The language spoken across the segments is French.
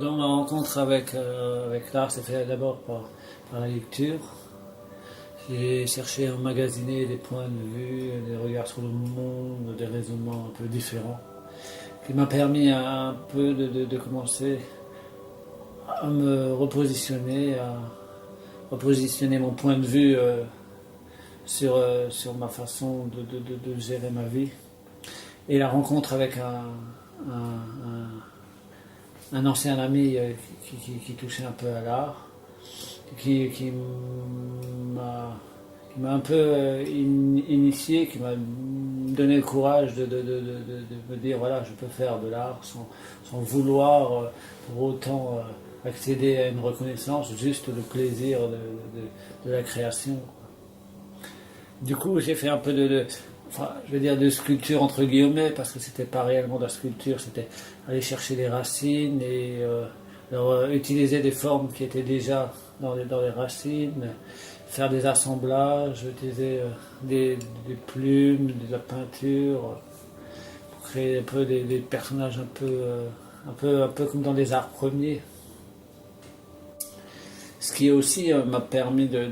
Donc ma rencontre avec l'art s'est faite d'abord par la lecture. J'ai cherché à emmagasiner des points de vue, des regards sur le monde, des raisonnements un peu différents, qui m'a permis un peu de commencer à me repositionner, à repositionner mon point de vue sur ma façon de gérer ma vie. Et la rencontre avec un ancien ami qui touchait un peu à l'art, qui m'a un peu initié, qui m'a donné le courage de me dire voilà, je peux faire de l'art sans vouloir pour autant accéder à une reconnaissance, juste le plaisir de la création. Du coup, j'ai fait un peu enfin, je veux dire de sculpture entre guillemets, parce que c'était pas réellement de la sculpture, c'était aller chercher les racines et utiliser des formes qui étaient déjà dans les racines, faire des assemblages, utiliser des plumes, de la peinture, pour créer un peu des personnages un peu comme dans des arts premiers. Ce qui aussi m'a permis de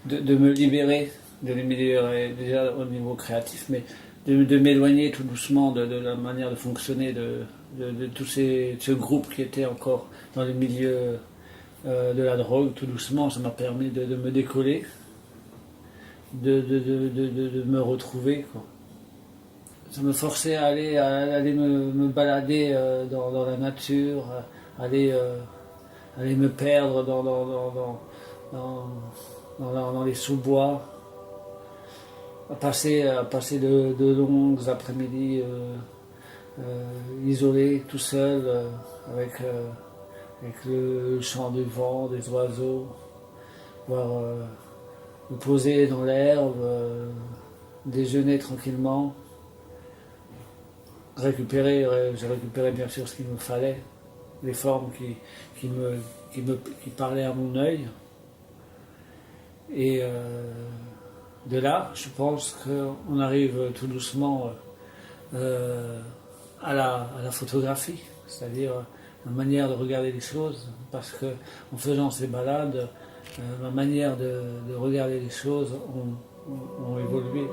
me libérer, déjà au niveau créatif, mais de m'éloigner tout doucement de la manière de fonctionner de tous ce groupe qui était encore dans le milieu de la drogue. Tout doucement, ça m'a permis de me décoller, de me retrouver, quoi. Ça me forçait à aller me balader dans la nature, aller, aller me perdre dans, dans les sous-bois, à passer de longues après-midi isolé, tout seul, avec le chant du vent, des oiseaux, voir me poser dans l'herbe, déjeuner tranquillement, j'ai récupéré bien sûr ce qu'il me fallait, les formes qui parlaient à mon œil. Et de là, je pense qu'on arrive tout doucement à la photographie, c'est-à-dire la manière de regarder les choses, parce que en faisant ces balades, ma manière de regarder les choses ont évolué.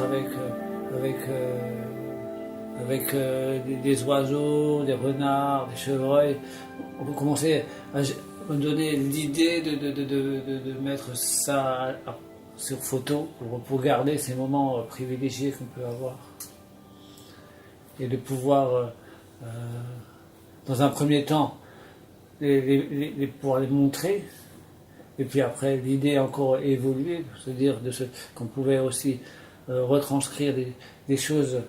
rencontres avec des oiseaux, des renards, des chevreuils, on peut commencer à me donner l'idée de mettre ça sur photo pour garder ces moments privilégiés qu'on peut avoir. Et de pouvoir, dans un premier temps, pouvoir les montrer. Et puis après, l'idée a encore évolué, c'est-à-dire qu'on pouvait aussi retranscrire des choses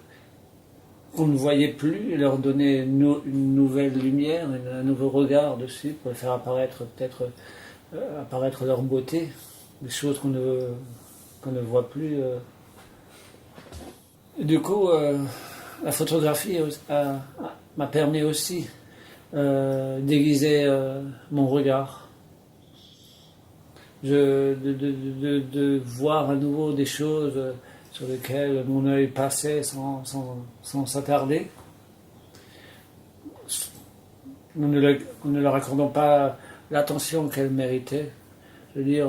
qu'on ne voyait plus et leur donner une nouvelle lumière, un nouveau regard dessus pour les faire apparaître peut-être apparaître leur beauté, des choses qu'on ne voit plus. Du coup, la photographie m'a permis aussi d'aiguiser mon regard. De voir à nouveau des choses sur lesquelles mon œil passait sans s'attarder. Nous ne leur accordons pas l'attention qu'elles méritaient. Je veux dire,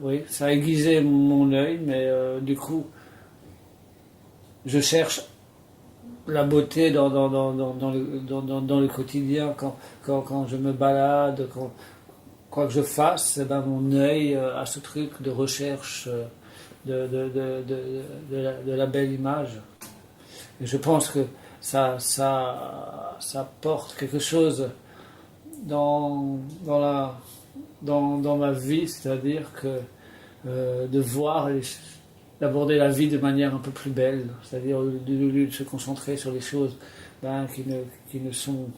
oui, ça a aiguisé mon œil, mais du coup, je cherche la beauté dans le quotidien, quand je me balade, quoi que je fasse, mon œil a ce truc de recherche de la belle image. Et je pense que ça porte quelque chose dans ma vie, c'est-à-dire que de voir, d'aborder la vie de manière un peu plus belle, c'est-à-dire de se concentrer sur les choses qui ne sont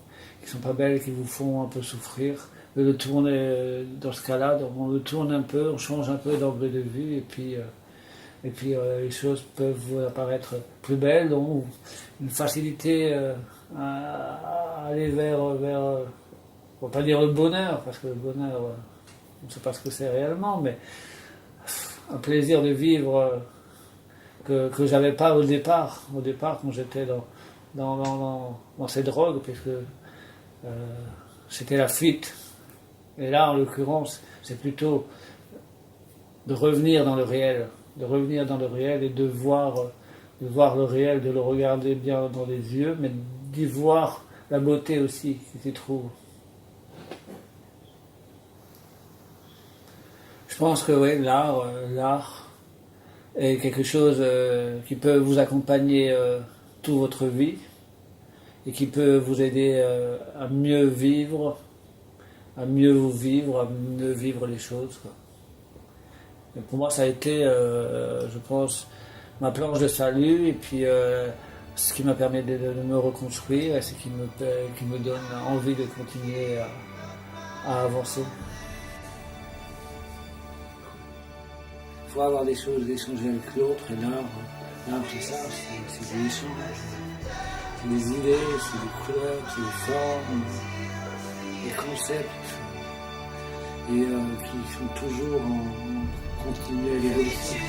pas belles, qui vous font un peu souffrir. De le tourner dans ce cas-là, on le tourne un peu, on change un peu d'angle de vue, et puis les choses peuvent vous apparaître plus belles, donc une facilité à aller vers on ne va pas dire le bonheur, parce que le bonheur, on ne sait pas ce que c'est réellement, mais un plaisir de vivre que j'avais pas au départ quand j'étais dans ces drogues, puisque c'était la fuite. Et là, en l'occurrence, c'est plutôt de revenir dans le réel, et de voir le réel, de le regarder bien dans les yeux, mais d'y voir la beauté aussi qui s'y trouve. Je pense que oui, l'art est quelque chose qui peut vous accompagner toute votre vie et qui peut vous aider à mieux vivre, à mieux vivre les choses, quoi. Et pour moi, ça a été, je pense, ma planche de salut, et puis ce qui m'a permis de me reconstruire, et ce qui me donne envie de continuer à avancer. Il faut avoir des choses, d'échanger avec l'autre, et l'art c'est ça, c'est des échanges, c'est des idées, c'est des couleurs, c'est des formes, des concepts, et qui sont toujours en continuelle évolution.